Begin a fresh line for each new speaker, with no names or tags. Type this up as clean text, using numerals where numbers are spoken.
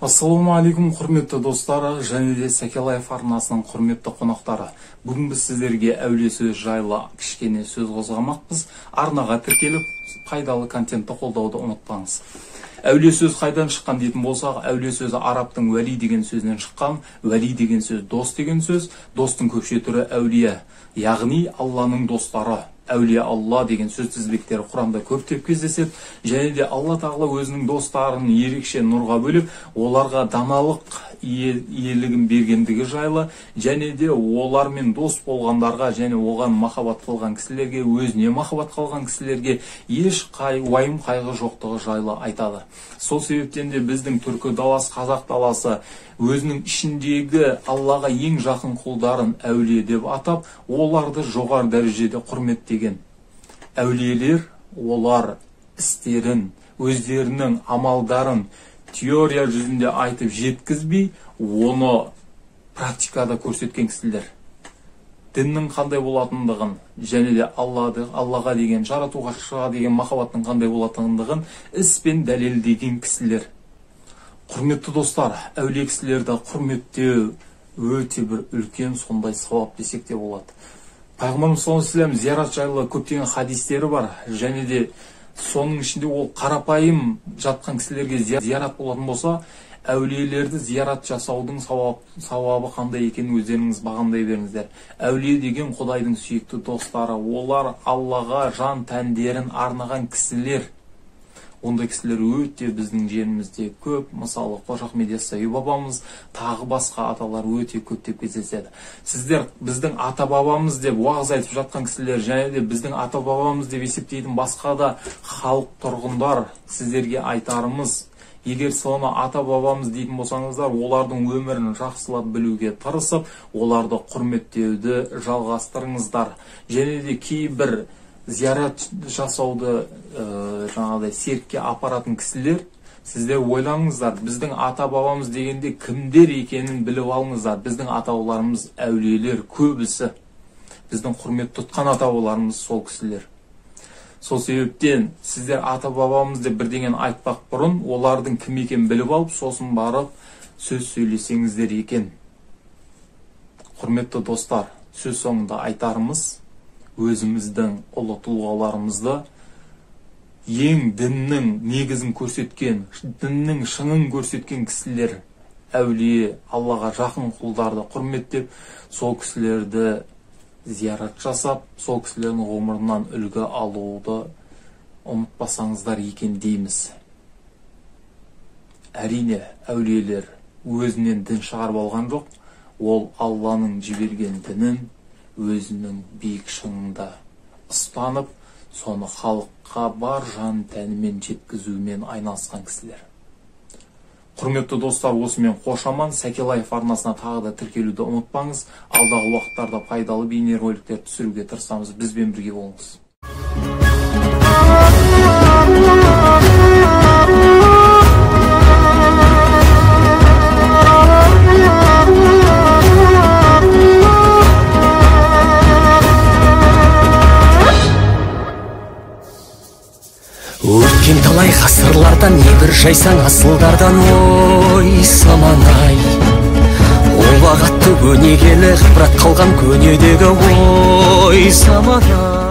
Ассаламу алейкум, құрметті достары, және де Сәкелаев арнасының құрметті қонақтары. Бүгін біз сіздерге әулие сөз жайлы кішкене сөз қозғамақпыз. Арнаға тіркеліп, пайдалы контентті қолдауды ұмытпаңыз. Әулие сөз қайдан шыққан дейтін болсақ, әулие сөзі араптың уәли деген сөзінен шыққан. Уәли деген сөз дос деген сөз. Достың көпше түрі әулие, яғни Алланың достары. Әулие Алла деген сөз тізбектері Құранда көптеп кездеседі. Және де Алла тағала өзінің достарын ерекше нұрға бөліп, оларға даналық иелігін бергендігі жайлы, және де олармен дос болғандарға және оған махаббат қылған кісілерге, өзіне махаббат қылған кісілерге еш уайым қайғы жоқтығы жайлы айтады. Сол себептен де біздің түркі даласы, қазақ даласы өзінің ішіндегі Аллаға ең жақын құлдарын әулие деп атап, оларды жоғары дәрежеде құрметтеген. Әулиелер, олар істерін, өздерінің амалдарын теория жүзінде айтып жеткізбей, оны практикада көрсеткен кісілер. Діннің қандай болатындығын, және де Аллаға деген, жаратушыға деген махаббаттың қандай болатындығын іспен дәлелдеген кісілер. Құрметті достар, әулие кісілерді құрметтеу өте бір үлкен сондай сауап десек те болады. Пайғамбарымыз саллаллаху алейхи ва саллям зиярат жайлы көптеген хадистері бар, және де соның ішінде ол қарапайым жатқан кісілерге зиярат болатын болса, әулиелерді зиярат жасаудың сауабы қандай екенін өздеріңіз бағамдай беріңіздер. Әулие деген Құдайдың сүйікті достары, олар Аллаға жан тәндерін арнаған кісілер. Ондай кісілер өте біздің жерімізде көп. Мысалы, Қожа Ахмет Яссауи бабамыз, тағы басқа аталар өте көптеп кездеседі. Сіздер біздің ата бабамыз деп уағыз айтып жатқан кісілер, және де біздің ата бабамыз деп есептейтін басқа да халық тұрғындар, сіздерге айтарымыз, егер соны ата бабамыз дейтін болсаңыздар, олардың өмірін жақсылап білуге тырысып, оларды құрметтеуді жалғастырыңыздар. Және де кейбір зиярат жасауды жаңағыдай серікке апаратын кісілер, сіздер ойлаңыздар, біздің ата бабамыз дегенде кімдер екенін біліп алыңыздар. Біздің атауларымыз әулиелер көбісі. Біздің құрмет тұтқан атауларымыз сол кісілер. Сол себептен сіздер ата бабамыз деп бірдеңені айтпақ бұрын, олардың кім екенін біліп алып, сосын барып сөз сөйлесеңіздер екен. Құрметті достар, сөз соңында айтарымыз, өзіміздің ұлы тұлғаларымызды ең діннің негізін көрсеткен, діннің шыңын көрсеткен кісілер, әулие, Аллаға жақын құлдарды құрметтеп, сол кісілерді зиярат жасап, сол кісілердің ғұмырынан үлгі алуды ұмытпасаңыздар екен дейміз. Әрине, әулиелер өзінен дін шығарып алған жоқ, ол Алланың жіберген дінін өзінің биік шыңында ұстанып, соны халыққа бар жан тәнімен жеткізумен айналысқан кісілер. Құрметті достар, осымен қош аман. Сәкелаев арнасына тағы да тіркелуді ұмытпаңыз. Алдағы уақыттарда пайдалы бейнероликтер түсіруге тырысамыз. Бізбен бірге болыңыз.
Өткен талай ғасырлардан небір жайсаң асылдардан ой саманай, ұлағатты өнегелі ғибрат қалған көнедегі ой саманай.